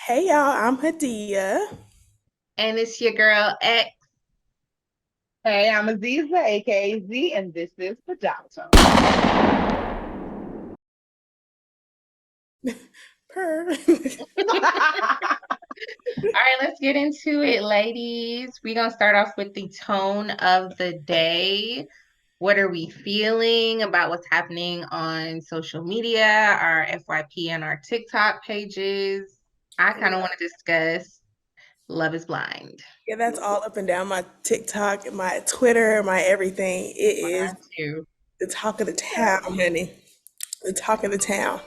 Hey y'all, I'm Hadia. And it's your girl X. Hey, I'm Aziza, aka Z, and this is the Dial Tone. Per. All right, let's get into it, ladies. We're gonna start off with the tone of the day. What are we feeling about what's happening on social media, our FYP and our TikTok pages? I kind of want to discuss Love is Blind. Yeah, that's all up and down my TikTok, my Twitter, my everything. It is Mine too. the talk of the town, honey. The talk of the town.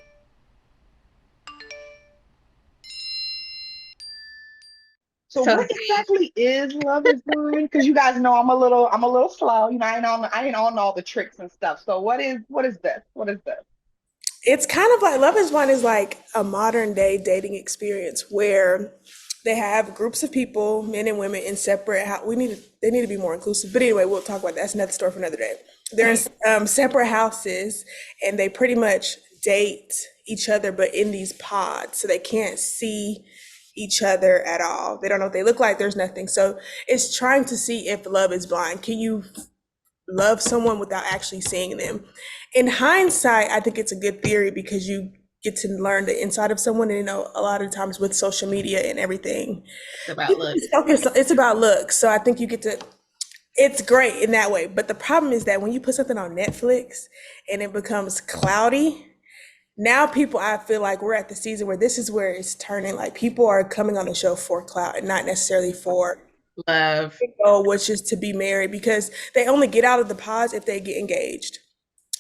So So what exactly is Love is Blind? Because you guys know I'm a little slow. I ain't on all the tricks and stuff. So what is this? What is this? It's kind of like Love is One is like a modern day dating experience where they have groups of people, men and women, in separate. They need to be more inclusive. But anyway, we'll talk about that. That's another story for another day. They're in separate houses, and they pretty much date each other, but in these pods, so they can't see each other at all. They don't know what they look like. There's nothing. So it's trying to see if love is blind. Can you love someone without actually seeing them? In hindsight, I think it's a good theory because you get to learn the inside of someone. And a lot of times with social media and everything, it's about people looks. just focus, it's about looks. So I think you get to, it's great in that way. But the problem is that when you put something on Netflix and it becomes cloudy, now people, I feel like we're at the season where this is where it's turning. Like people are coming on the show for clout and not necessarily for Love. goal, which is to be married, because they only get out of the pods if they get engaged.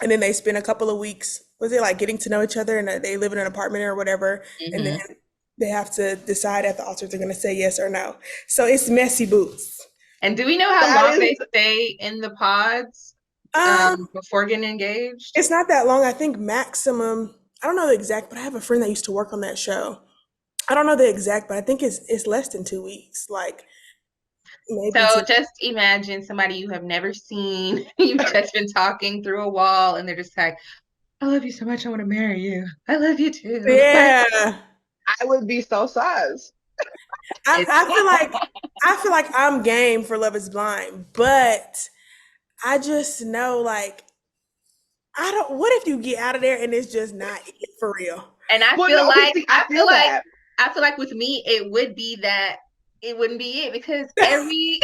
And then they spend a couple of weeks, was it like getting to know each other, and they live in an apartment or whatever. And then Hmm. they have to decide at the altar if they're going to say yes or no. So it's messy boots. And do we know how That long is they stay in the pods Um, before getting engaged? it's not that long. I think maximum, I don't know the exact, but I have a friend that used to work on that show. I don't know the exact, but I think it's less than 2 weeks, like maybe So two. just imagine somebody you have never seen, you've just been talking through a wall, and they're just like, I love you so much, I want to marry you. I love you too. Like, Yeah. I would be so sus. I, it's I feel like I feel like I'm game for Love is Blind, but I just know, like, I don't, what if you get out of there and it's just not it for real? and I Well, feel no, okay, like see, I I feel feel like that. I feel like with me it would be that it wouldn't be it because every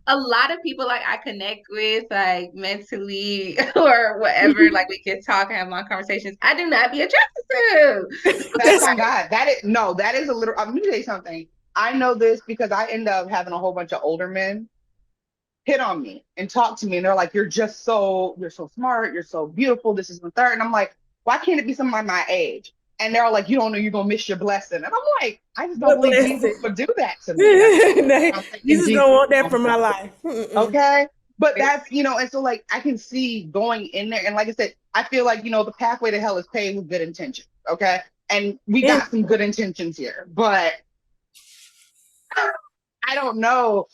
a lot of people like I connect with like mentally or whatever, like we can talk and have long conversations. I do not be attracted to. That's That's on God. That is a little. I'm gonna tell you something. I know this because I end up having a whole bunch of older men hit on me and talk to me, and they're like, you're so smart, you're so beautiful, this is the third." And I'm like, why can't it be somebody my age? And they're all like, you don't know, you're gonna miss your blessing. And I'm like, I just don't what believe Jesus blessing. would do that to me. That's all. I'm thinking Jesus Jesus don't want that won't for do my it. life. Mm-mm. Okay. But and so like I can see going in there, and like I said, I feel like the pathway to hell is paved with good intentions. Okay. And we Yeah. got some good intentions here, but I don't know.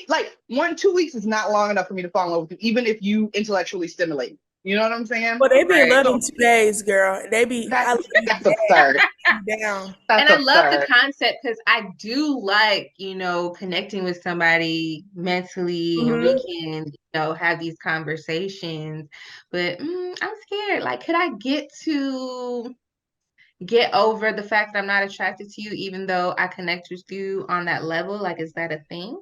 Like 1, 2 weeks is not long enough for me to fall in love with you, even if you intellectually stimulate. You know what I'm saying? Well, they be in Right. love in So 2 days, girl. They be, I love you that's today, absurd. you down. And That's I love the absurd. concept because I do like, connecting with somebody mentally and we Hmm. can, have these conversations. But I'm scared. Like, could I get over the fact that I'm not attracted to you, even though I connect with you on that level? Like, is that a thing?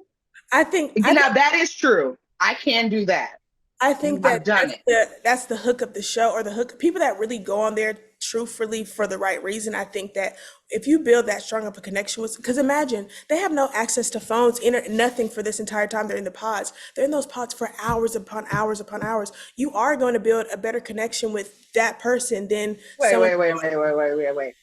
I think Now that is true. I can do that. I think I've that done it. that's the hook of the show, or the hook, people that really go on there truthfully for the right reason. I think that if you build that strong of a connection with, because imagine they have no access to phones, internet, nothing for this entire time they're in the pods. They're in those pods for hours upon hours upon hours. You are going to build a better connection with that person than Wait, someone. wait, wait, wait, wait, wait, wait, wait.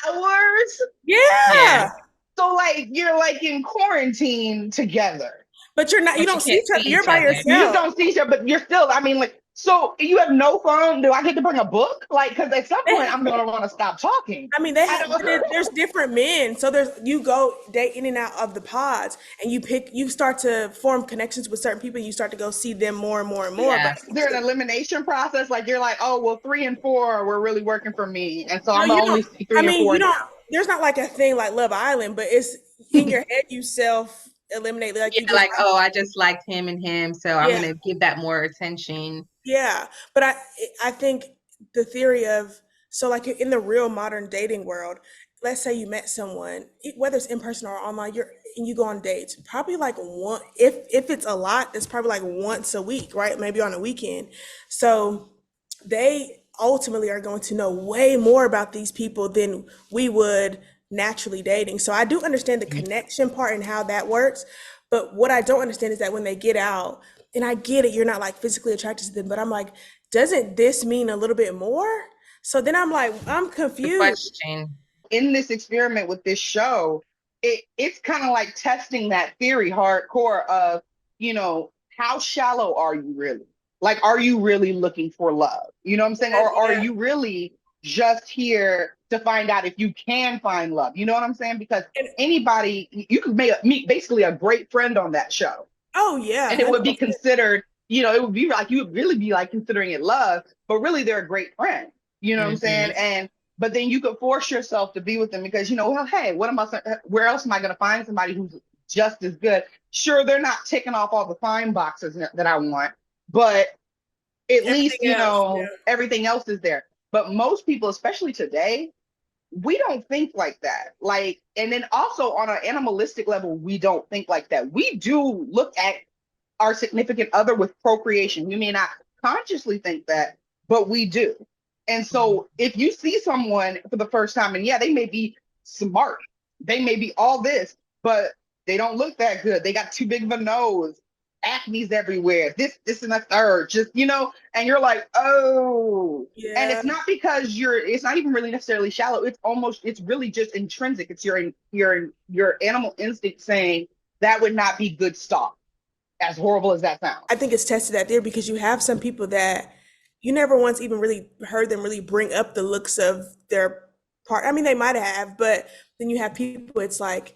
Hours? Yeah. Yeah, So like you're like in quarantine together. but you're not. You But you don't see can't each see other. You're each by other. You just yourself. don't see each other, but you're still, I mean, like, so you have no phone. Do I get to bring a book? Like, because at some point I'm gonna want to stop talking. I mean, they I have, but don't. there's different men. So there's, you go date in and out of the pods, and you start to form connections with certain people. And you start to go see them more and more and more. But Yeah. Is there an elimination process? Like you're like, oh well, 3 and 4 were really working for me, and so no, I'm gonna you only don't. see I three and mean, four you don't. now. there's not like a thing like Love Island, but it's in your head you self eliminate, like Yeah, you just like, like, oh, I just liked him and him, so I'm yeah. gonna give that more attention. Yeah, but I think the theory of, so like in the real modern dating world, let's say you met someone, whether it's in person or online, and you go on dates, probably like one, if it's a lot, it's probably like once a week, right? Maybe on a weekend. So they ultimately are going to know way more about these people than we would naturally dating. So I do understand the connection part and how that works. But what I don't understand is that when they get out, and I get it, you're not like physically attracted to them, but I'm like, doesn't this mean a little bit more? So then I'm like, I'm The confused. question. In this experiment with this show, it's kind of like testing that theory hardcore of, how shallow are you really? Like, are you really looking for love? You know what I'm saying? Or are Yeah. you really just here to find out if you can find love? You know what I'm saying? Because And, anybody, you could meet basically a great friend on that show, oh yeah, and it would be 100%. considered, it would be like you would really be like considering it love, but really they're a great friend. You know what I'm saying? Hmm. And but then you could force yourself to be with them because well, hey, where else am I going to find somebody who's just as good? Sure, they're not ticking off all the fine boxes that I want, but at Everything least else, everything else is there. But most people, especially today, we don't think like that. Like, and then also on an animalistic level, we don't think like that. We do look at our significant other with procreation. We may not consciously think that, but we do. And so if you see someone for the first time, and yeah, they may be smart, they may be all this, but they don't look that good. They got too big of a nose, acne's everywhere, this, and a third, just, and you're like, oh. And yeah. it's not because it's not even really necessarily shallow. It's really just intrinsic. It's your animal instinct saying that would not be good stock, as horrible as that sounds. I think it's tested out there because you have some people that you never once even really heard them really bring up the looks of their part. I mean, they might have, but then you have people, it's like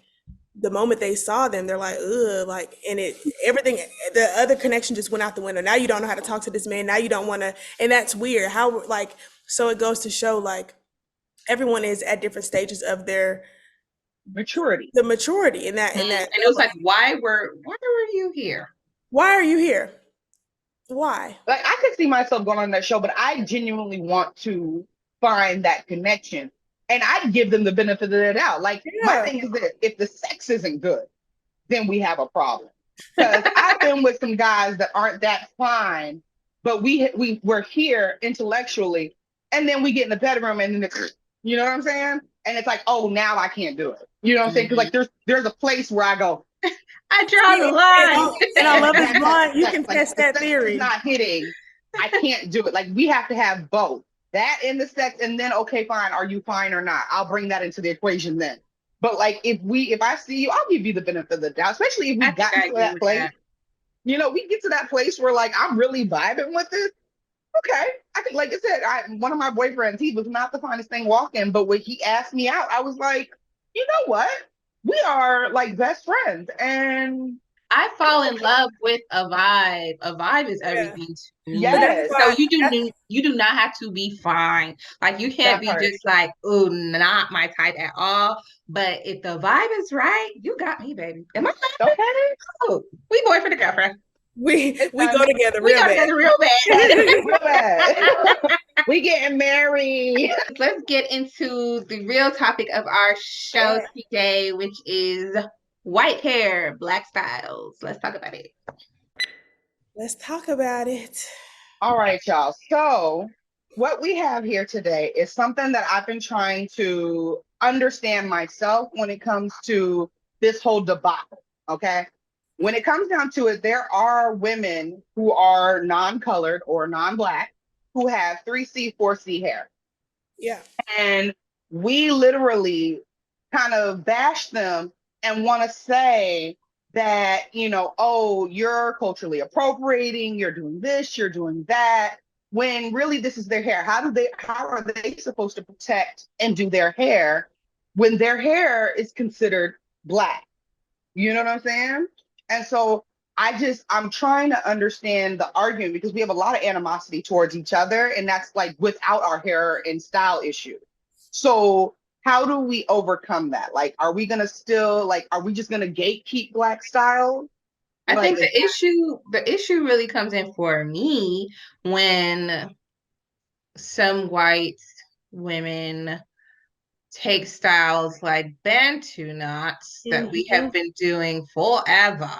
the moment they saw them, they're like, ugh, like, and everything, the other connection just went out the window. Now you don't know how to talk to this man. Now you don't want to, and that's weird. How, like, so it goes to show, like, everyone is at different stages of Maturity. the maturity And in that it was way. like, why were you here? Why are you here? Why? Like, I could see myself going on that show, but I genuinely want to find that connection. And I'd give them the benefit of the doubt. Like, my Yeah. thing is that if the sex isn't good, then we have a problem. Because I've been with some guys that aren't that fine, but we're here intellectually, and then we get in the bedroom, and then you know what I'm saying? And it's like, oh, now I can't do it. You know what I'm saying? Because Hmm. like there's a place where I go, I draw the See, line. and I love his that blind. You sex, can like test if the that sex is theory. not hitting, I can't do it. Like, we have to have both that in the sex, and then okay, fine, are you fine or not? I'll bring that into the equation then. But like, if I see you, I'll give you the benefit of the doubt, especially if I we've think gotten I to agree that with place. that. We get to that place where like I'm really vibing with this. Okay, I could, like I said, one of my boyfriends, he was not the finest thing walking, but when he asked me out, I was like, you know what? We are like best friends, and I I'm fall in okay. love with a vibe. A vibe is Yeah. everything to But me. that's Yes, So why that's you do not have to be fine. Like you can't that be part. just like, oh, not my type at all. But if the vibe is right, you got me, baby. Am I Okay, cool? We boyfriend and girlfriend. it's we go done. together We real got bad. together real Real bad. bad. We getting married. Let's get into the real topic of our show Yeah. today, which is white hair, black styles. Let's talk about it. Let's talk about it. All right, y'all. So, what we have here today is something that I've been trying to understand myself when it comes to this whole debacle. Okay. When it comes down to it, there are women who are non colored or non black who have 3C, 4C hair. Yeah. And we literally kind of bash them and want to say that, oh, you're culturally appropriating, you're doing this, you're doing that, when really this is their hair. How are they supposed to protect and do their hair when their hair is considered black? You know what I'm saying? And so I'm trying to understand the argument because we have a lot of animosity towards each other, and that's like without our hair and style issue. So how do we overcome that? Like, are we gonna still like, are we just gonna gatekeep Black style? I Like, think is that the issue really comes in for me when some white women take styles like Bantu knots that we have Hmm. been doing forever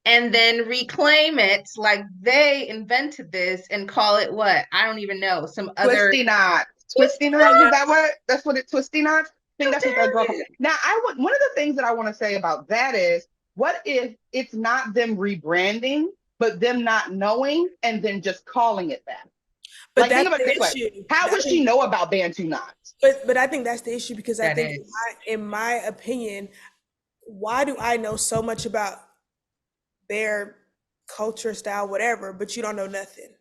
and then reclaim it like they invented this and call it what? I don't even know. Some other twisty knots? twisty Twisty knots, is knot. that what that's what it twisty knots? I think How that's what that girl called. dare it? Now, I would one of the things that I want to say about that is, what if it's not them rebranding, but them not knowing and then just calling it that? But Like, think that's about it the this way. issue. How I would she think, know about Bantu knots? but I think that's the issue because I That think is. in my opinion, why do I know so much about their culture, style, whatever, but you don't know nothing?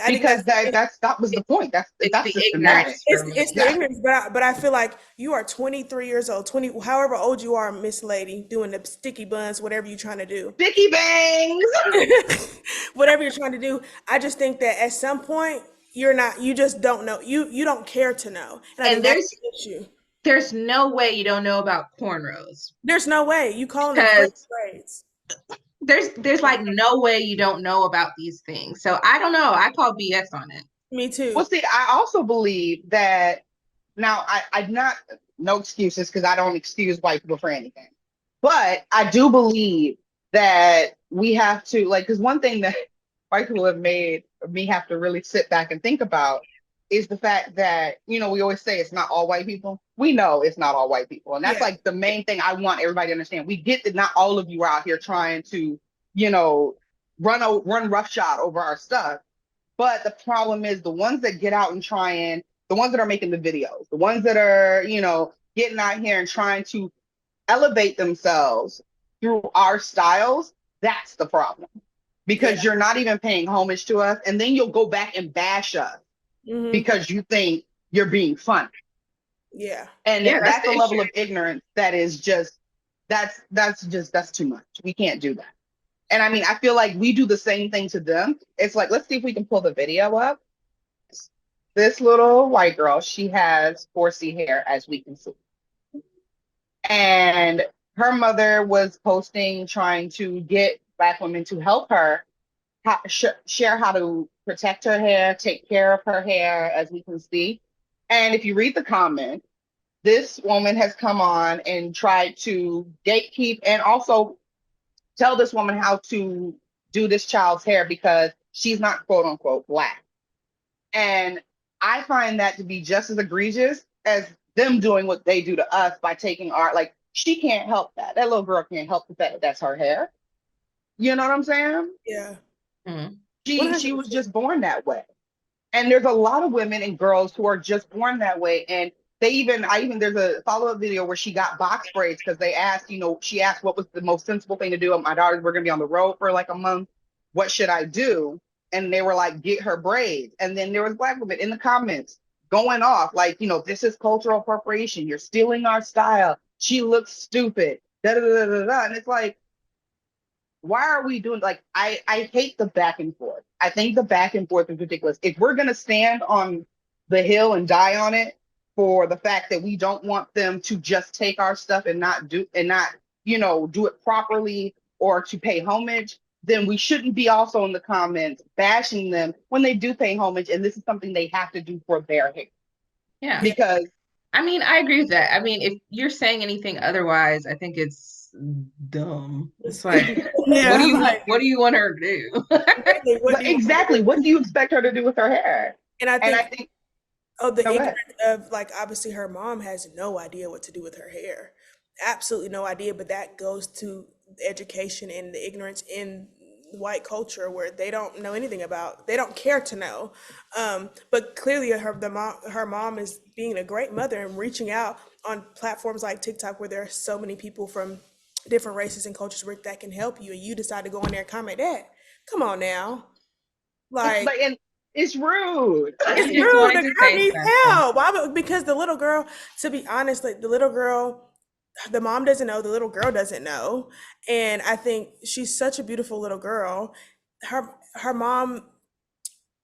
I think Because that's that was the It, point. it's That's the ignorance systematic. for it's the me. Yeah. ignorance, but I feel like you are 23 years old, 20, however old you are, Miss Lady, doing the sticky buns, whatever you're trying to do. Sticky bangs. Whatever you're trying to do. I just think that at some point you just don't know. You don't care to know. And I think And that's the issue. there's no way you don't know about cornrows There's no way. You calling them French because braids. there's like no way you don't know about these things. So I don't know. I call BS on it. Me Well, too. see, I also believe that now I'm not, no excuses because I don't excuse white people for anything. But I do believe that we have to, like, because one thing that white people have made me have to really sit back and think about is the fact that, we always say it's not all white people. We know it's not all white people. And that's Yeah. like the main thing I want everybody to understand. We get that not all of you are out here trying to, you know, run roughshod over our stuff. But the problem is the ones that get out and trying, the ones that are making the videos, the ones that are, getting out here and trying to elevate themselves through our styles, that's the problem. Yeah. Because you're not even paying homage to us. And then you'll go back and bash us Hmm. because you think you're being fun. Yeah. And Yeah, that's that's the a issue. level of ignorance that is just, that's too much. We can't do that. And I mean, I feel like we do the same thing to them. It's like, let's see if we can pull the video up. This little white girl, she has 4C hair, as we can see. And her mother was posting, trying to get Black women to help her share how to protect her hair, take care of her hair, as we can see. And if you read the comments, this woman has come on and tried to gatekeep and also tell this woman how to do this child's hair because she's not quote unquote Black. And I find that to be just as egregious as them doing what they do to us by taking art. Like, she can't help that. That little girl can't help the fact that that's her hair. You know what I'm saying? Yeah. Mhm. She was 100%. just born that way. And there's a lot of women and girls who are just born that way. And there's a follow-up video where she got box braids because they asked, she asked what was the most sensible thing to do. My daughters were going to be on the road for like a month. What should I do? And they were like, get her braids. And then there was Black women in the comments going off like, this is cultural appropriation. You're stealing our style. She looks stupid. Da, da, da, da, da. And it's like, why are we doing, like, I hate the back and forth. I think the back and forth is ridiculous. If we're gonna stand on the hill and die on it for the fact that we don't want them to just take our stuff and not do it properly or to pay homage, then we shouldn't be also in the comments bashing them when they do pay homage and this is something they have to do for their hair. Yeah. Yeah. Because I mean, I agree with that. I mean, if you're saying anything otherwise, I think it's dumb. It's like, Yeah. I'm like, what do you want her to do? really, what do you want me to exactly, do? what do you expect her to do with her hair? And I And I think, think, oh, the go ahead. ignorance of, like, obviously her mom has no idea what to do with her hair. Absolutely no idea. But that goes to the education and the ignorance in white culture where they don't know anything about, they don't care to know. But clearly her mom is being a great mother and reaching out on platforms like TikTok where there are so many people from different races and cultures where that can help you. And you decide to go in there and comment that. Come on now. It's Like, like, and it's rude. it's She just rude. wanted The to girl say needs something. help. Why because the little girl, to be honest, like the little girl, the mom doesn't know, the little girl doesn't know. And I think she's such a beautiful little girl. Her mom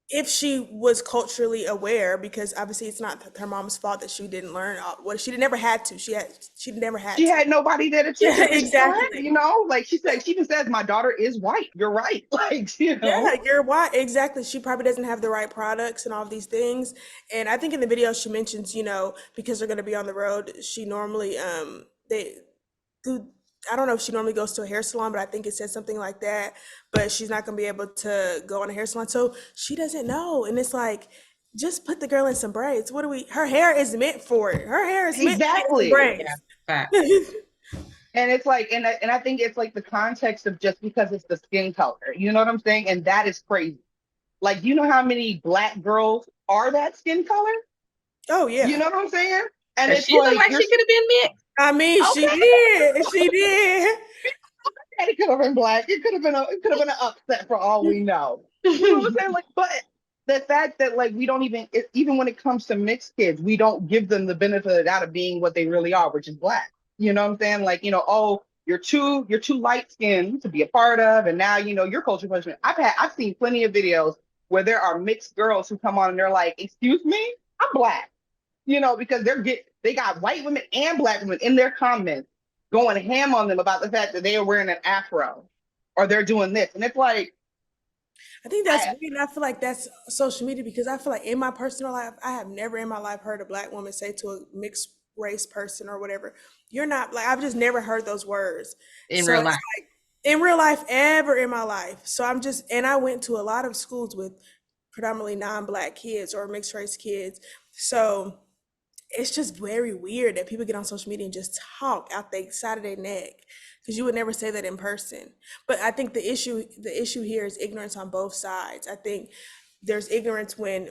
if she was culturally aware, because obviously it's not her mom's fault that she didn't learn what she never had to. She never had She to. had nobody there to teach Yeah, her, and she still had, exactly. like she said, she even says, "My daughter is white." You're right, like Yeah, you're why exactly. She probably doesn't have the right products and all of these things. And I think in the video she mentions, because they're going to be on the road, she normally they do. I don't know if she normally goes to a hair salon, but I think it said something like that. But she's not going to be able to go on a hair salon, so she doesn't know. And it's like, just put the girl in some braids. What do we? Her hair is meant for it. Her hair is meant to be in some exactly. Yeah, braids. facts. And it's like, and I think it's like the context of just because it's the skin color, you know what I'm saying? And that is crazy. Like, you know how many black girls are that skin color? Oh You yeah. know what I'm saying? And Does it's she look like like you're she could have been mixed? I mean, she okay. did. She did. It could have been black. It could have been an upset for all we know. You know what I'm saying? Like, but the fact that like we don't even when it comes to mixed kids, we don't give them the benefit of the doubt of being what they really are, which is black. You know what I'm saying? Like, oh, you're too light skinned to be a part of, and now your culture punishment. I've seen plenty of videos where there are mixed girls who come on and they're like, "Excuse me, I'm black." Because they got white women and black women in their comments going ham on them about the fact that they are wearing an afro or they're doing this. And it's like, I think that's I weird. And I feel like that's social media, because I feel like in my personal life, I have never in my life heard a black woman say to a mixed race person or whatever, "You're not like," I've just never heard those words. In So real it's life. like in real life, ever in my life. So and I went to a lot of schools with predominantly non-black kids or mixed race kids. So it's just very weird that people get on social media and just talk out the side of their neck, because you would never say that in person. But I think the issue here is ignorance on both sides. I think there's ignorance when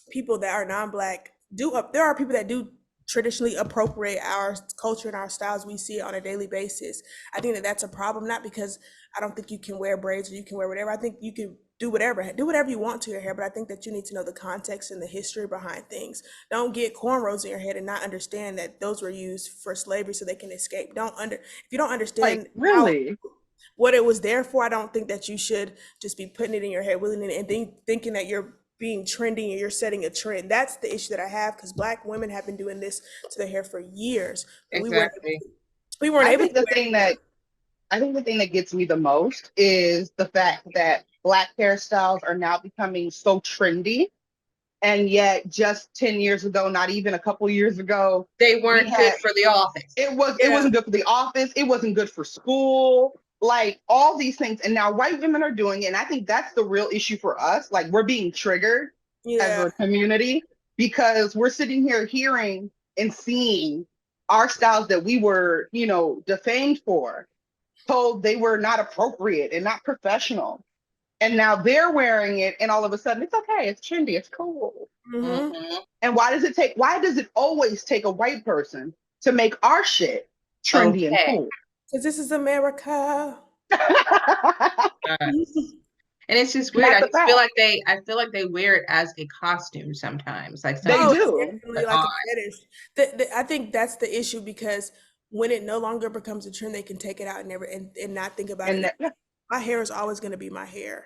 people that are non-black do up there are people that do traditionally appropriate our culture and our styles. We see it on a daily basis. I think that that's a problem, not because I don't think you can wear braids or you can wear whatever. I think you can do whatever you want to your hair, but I think that you need to know the context and the history behind things. Don't get cornrows in your head and not understand that those were used for slavery so they can escape. If you don't like, understand how really? what it was there for, I don't think that you should just be putting it in your head willingly and thinking that you're being trendy and you're setting a trend. That's the issue that I have, because black women have been doing this to their hair for years, but Exactly. we weren't I able think to the wear thing it that I think the thing that gets me the most is the fact that black hairstyles are now becoming so trendy. And yet just 10 years ago, not even a couple years ago, They we weren't good had for the office. it yeah, wasn't good for the office, it wasn't good for school, like all these things. And now white women are doing it. And I think that's the real issue for us. Like, we're being triggered as yeah. a community because we're sitting here hearing and seeing our styles that we were, defamed for, told they were not appropriate and not professional. And now they're wearing it, and all of a sudden it's okay, it's trendy, it's cool. Mm-hmm. Hmm. And why does it always take a white person to make our shit trendy and Okay. cool? Because this is America. Uh, and it's just And weird. that's a fact. I feel like they wear it as a costume sometimes, like They something Oh, to it's do. put definitely like on. a fetish. I think that's the issue, because when it no longer becomes a trend, they can take it out and never and not think about it. And yeah, My hair is always going to be my hair.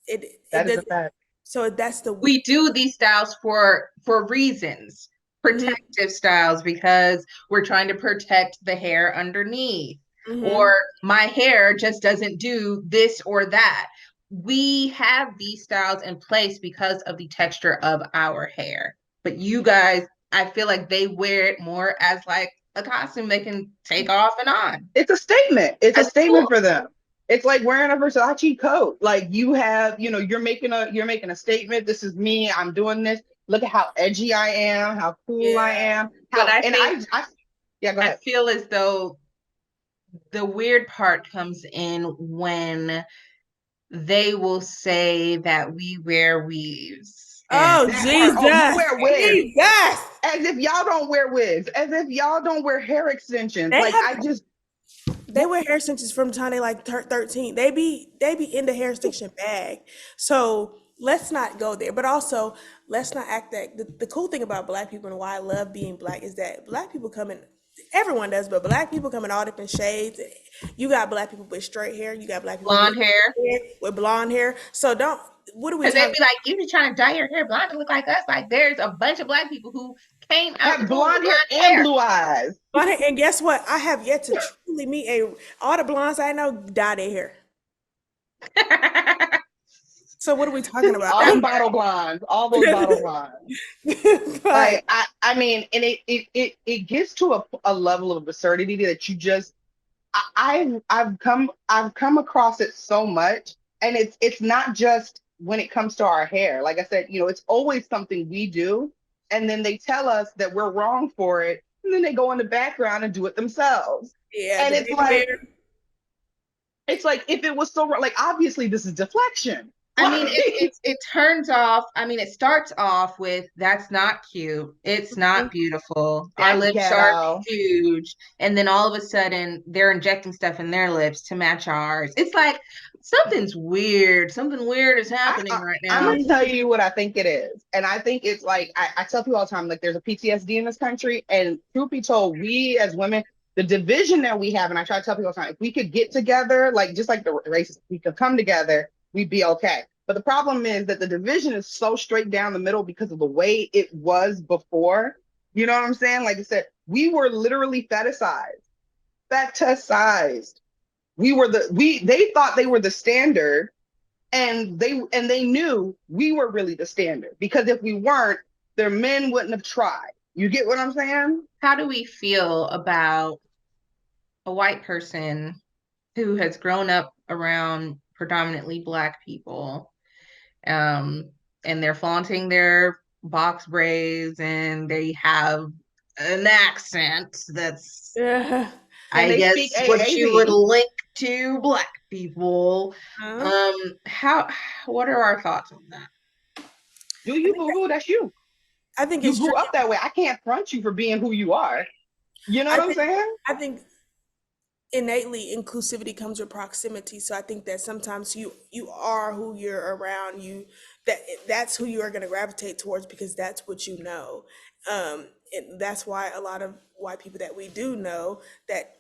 It that is does. a fact. So that's the. We do these styles for reasons, Mhm, protective styles, because we're trying to protect the hair underneath, or mhm. my hair just doesn't do this or that. We have these styles in place because of the texture of our hair, but you guys, I feel like they wear it more as like a costume they can take off and on It's a statement. It's a as a statement tool. for them. It's like wearing a Versace coat. Like, you're making a statement. This is me. I'm doing this. Look at how edgy I am, how cool I Yeah. am. But How and I yeah, go I ahead. feel as though the weird part comes in when they will say that we wear weaves and Oh That part. Oh, you Jesus, wear wigs. Jesus! As if y'all don't wear wigs. As if y'all don't wear hair extensions. They Like, have I just they wear hair extensions from the time they like 13. They be in the hair extension bag. So let's not go there. But also, let's not act that the cool thing about black people and why I love being black is that black people come in. Everyone does, but black people come in all different shades. You got black people with straight hair. You got black people with blonde hair. hair, with blonde hair. So don't. what are we Because they'd talking? be like, you be trying to dye your hair blonde to look like us. Like there's a bunch of black people who came out the Have womb with blonde hair blonde and hair. blue eyes. And guess what? I have yet to truly meet a all the blondes I know dye their hair. So what are we talking about? All them bottle blondes, all those bottle blondes. Like, I mean, and it gets to a level of absurdity that you just I've come across it so much, and it's not just when it comes to our hair. Like I said, it's always something we do, and then they tell us that we're wrong for it, and then they go in the background and do it themselves. yeah, And the baby bear. it's like if it was so like obviously this is deflection. I mean, Like, it turns off. I mean, it starts off with that's not cute. It's not beautiful. Our that's lips are ghetto. huge. And then all of a sudden they're injecting stuff in their lips to match ours. It's like something's weird. Something weird is happening right I'm now. gonna tell you what I think it is, and I think it's like I tell people all the time, like there's a PTSD in this country, and truth be told, we as women, the division that we have, and I try to tell people all the time, if we could get together, like just like the races, we could come together, we'd be okay. But the problem is that the division is so straight down the middle because of the way it was before. You know what I'm saying? Like I said, we were literally fetishized. They thought they were the standard, and they knew we were really the standard, because if we weren't, their men wouldn't have tried. You get what I'm saying? How do we feel about a white person who has grown up around predominantly black people, um, and they're flaunting their box braids and they have an accent that's, Yeah. And I they speak guess, what you would AAV. link to black people. Uh, Um, how, what are our thoughts on that? Do I you, think boo boo? That's you. I think You it's grew tricky. up that way. I can't front you for being who you are. You know I what I'm think saying? I think innately inclusivity comes with proximity, so I think that sometimes you are who you're around, that that's who you are going to gravitate towards because that's what you know. And that's why a lot of white people that we do know that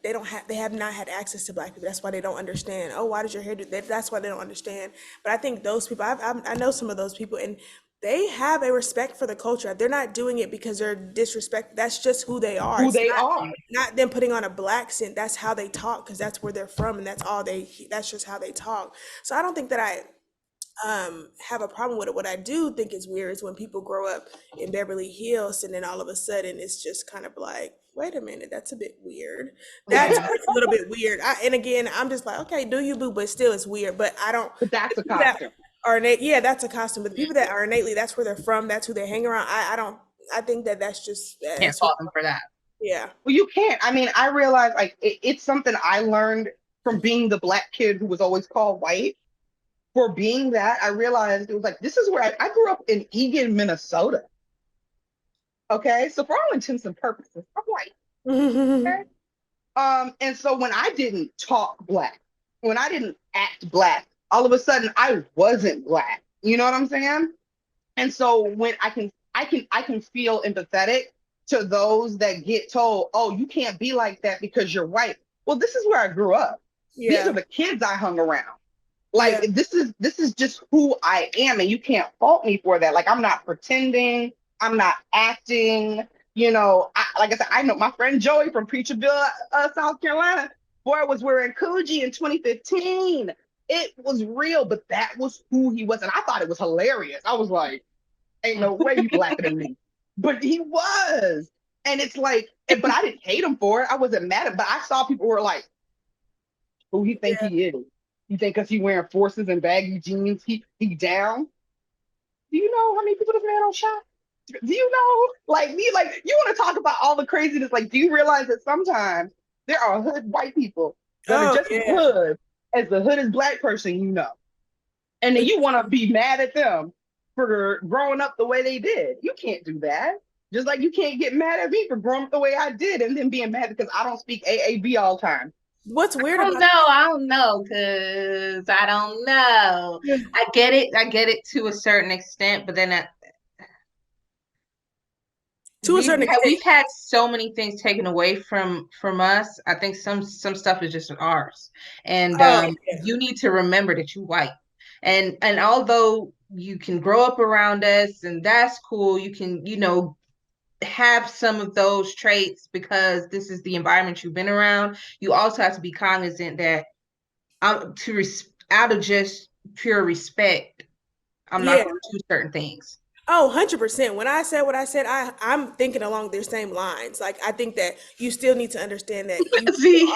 they have not had access to black people. That's why they don't understand. Oh, why does your hair do that? That's why they don't understand. But I think those people, I know some of those people, and they have a respect for the culture. They're not doing it because they're disrespect. That's just who they are. Who It's they are. not them putting on a black accent. That's how they talk because that's where they're from, and that's just how they talk. So I don't think that I have a problem with it. What I do think is weird is when people grow up in Beverly Hills and then all of a sudden it's just kind of like, wait a minute, that's a bit weird. That's Yeah. a little bit weird. And again, I'm just like, okay, do you boo, but still it's weird. But I don't, But the that's a people that costume. are innate, yeah, that's a costume. But the people that are innately, that's where they're from, that's who they hang around. I don't, I think that Can't that's who, fault them for that. yeah. Well, you can't. I mean, I realize like it's something I learned from being the black kid who was always called white. For being that, I realized it was like this is where I grew up in Egan, Minnesota. Okay, so for all intents and purposes, I'm white. Okay? And so when I didn't talk black, when I didn't act black, all of a sudden I wasn't black. You know what I'm saying? And so when I can feel empathetic to those that get told, "Oh, you can't be like that because you're white." Well, this is where I grew up. These are Yeah, the kids I hung around. Like yeah, this is just who I am, and you can't fault me for that. Like I'm not pretending, I'm not acting. Like I said, I know my friend Joey from Preacherville, South Carolina. Boy was wearing Coogee in 2015. It was real, but that was who he was, and I thought it was hilarious. I was like, "Ain't no way you blacker than me," but he was, and it's like, but I didn't hate him for it. I wasn't mad at him, but I saw people were like, "Who he think yeah. he is? You think because he wearing forces and baggy jeans, he down? Do you know how many people this man don't shot? Do you know? Like you want to talk about all the craziness? Like, do you realize that sometimes there are hood white people that are Oh, just as yeah. hood as the hoodest black person you know, and then you want to be mad at them for growing up the way they did? You can't do that. Just like you can't get mad at me for growing up the way I did, and then being mad because I don't speak AAB all the time. What's weird I don't about know. I don't know because I don't know. I get it. I get it to a certain extent, but then to a certain extent, we've had so many things taken away from us. I think some stuff is just ours, and oh, you need to remember that you white. And although you can grow up around us and that's cool, you can, have some of those traits because this is the environment you've been around. You also have to be cognizant that out of just pure respect, I'm not Yeah. going to do certain things. Oh, 100%. When I said what I said, I'm thinking along their same lines. Like, I think that you still need to understand that See,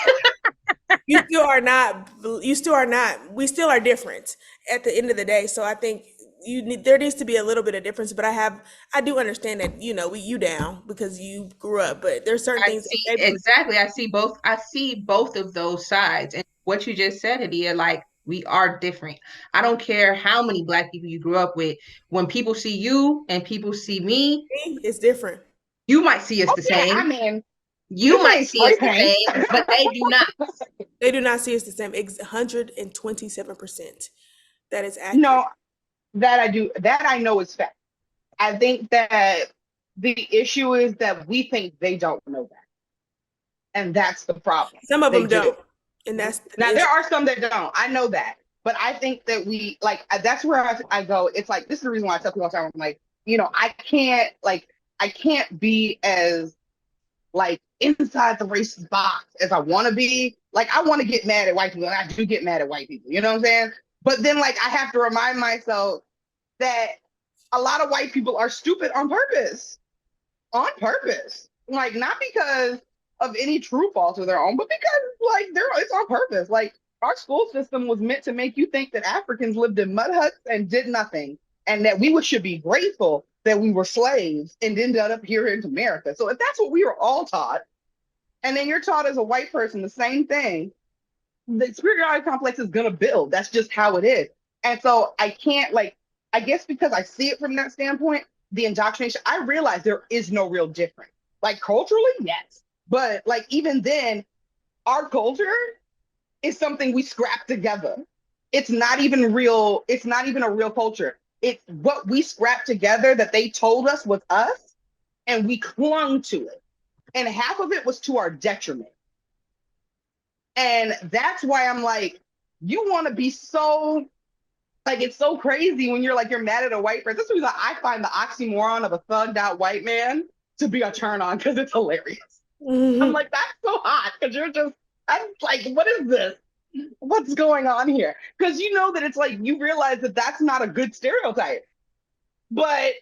you still are not, we still are different at the end of the day. So I think there needs to be a little bit of difference, but I do understand that, you down because you grew up, but there's certain I things that see maybe we, exactly. I see both of those sides. And what you just said, Adia, like we are different. I don't care how many black people you grew up with. When people see you and people see me, it's different. you might see us Oh the yeah, I same. mean, You this might ain't see us spray the paint. same, but they do not. They do not see us the same. 127%. That is accurate. No, that I know is fact. I think that the issue is that we think they don't know that. And that's the problem. Some of They them do. don't, and that's the Now there issue. are some that don't. I know that. But I think that we like that's where I go. It's like this is the reason why I tell people all the time. I'm like, I can't be as like inside the racist box as I want to be. Like I want to get mad at white people, and I do get mad at white people. You know what I'm saying? But then like I have to remind myself that a lot of white people are stupid on purpose. On purpose. Like not because of any true fault of their own, but because like it's on purpose. Like our school system was meant to make you think that Africans lived in mud huts and did nothing, and that should be grateful that we were slaves and ended up here in America. So if that's what we were all taught, and then you're taught as a white person the same thing, the superiority complex is gonna build. That's just how it is. And so I can't like, I guess because I see it from that standpoint, the indoctrination, I realize there is no real difference. Like culturally, yes. But like even then, our culture is something we scrap together. It's not even a real culture. It's what we scrapped together that they told us was us, and we clung to it. And half of it was to our detriment. And that's why I'm like, you want to be so like it's so crazy when you're like you're mad at a white person. This is why I find the oxymoron of a thugged out white man to be a turn on because it's hilarious. I'm Mhm. like, that's so hot because I'm like, what is this? What's going on here? Because you know that it's like you realize that that's not a good stereotype, but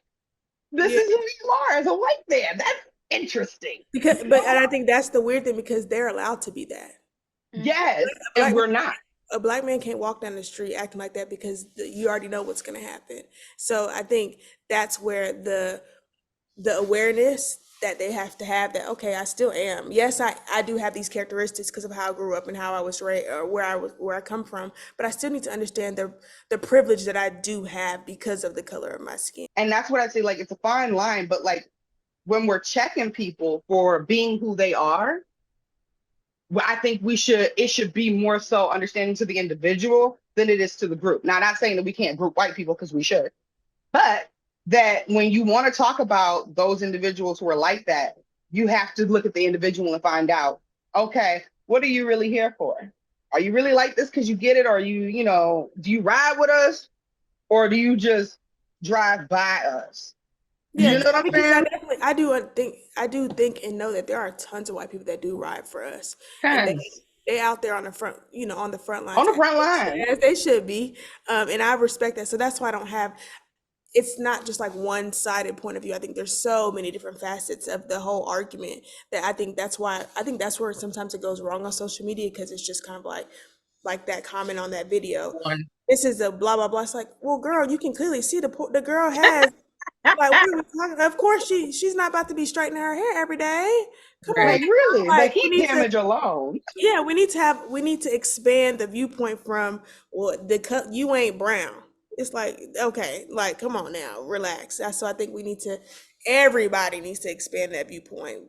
this Yeah, is who you are as a white man. That's interesting. and I think that's the weird thing because they're allowed to be that. Yes, A and black we're not. a black man can't walk down the street acting like that because you already know what's going to happen. So I think that's where the awareness that they have to have that okay, I still am. Yes, I do have these characteristics because of how I grew up and how I was raised or where I come from, but I still need to understand the privilege that I do have because of the color of my skin. And that's what I say. Like, it's a fine line, but like when we're checking people for being who they are, well, I think it should be more so understanding to the individual than it is to the group. Now, not saying that we can't group white people because we should, but that when you want to talk about those individuals who are like that, you have to look at the individual and find out, okay, what are you really here for? Are you really like this because you get it? Or are you, do you ride with us or do you just drive by us? Yeah, You know what I'm because saying? I do think and know that there are tons of white people that do ride for us, and Tons. they out there on the front, on the front On lines the front line. as they should be, and I respect that. So that's why I don't have. It's not just like one sided point of view. I think there's so many different facets of the whole argument that I think that's where sometimes it goes wrong on social media because it's just kind of like that comment on that video. One. This is a blah blah blah. It's like, well, girl, you can clearly see the girl has like, what are we talking? Of course, she's not about to be straightening her hair every day. Come on, Like, Right. really, now. the Like, we heat need to, damage alone. yeah, we need to expand the viewpoint from well, you ain't brown. It's like, okay, like, come on now, relax. So I think everybody needs to expand that viewpoint,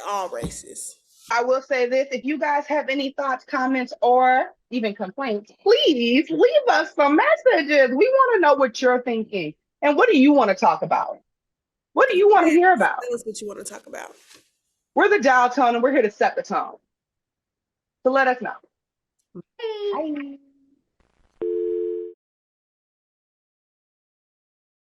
all races. I will say this, if you guys have any thoughts, comments, or even complaints, please leave us some messages. We want to know what you're thinking. And what do you want to talk about? What do you want to hear about? Tell us what you want to talk about. We're the dial tone and we're here to set the tone. So let us know. Bye. Bye.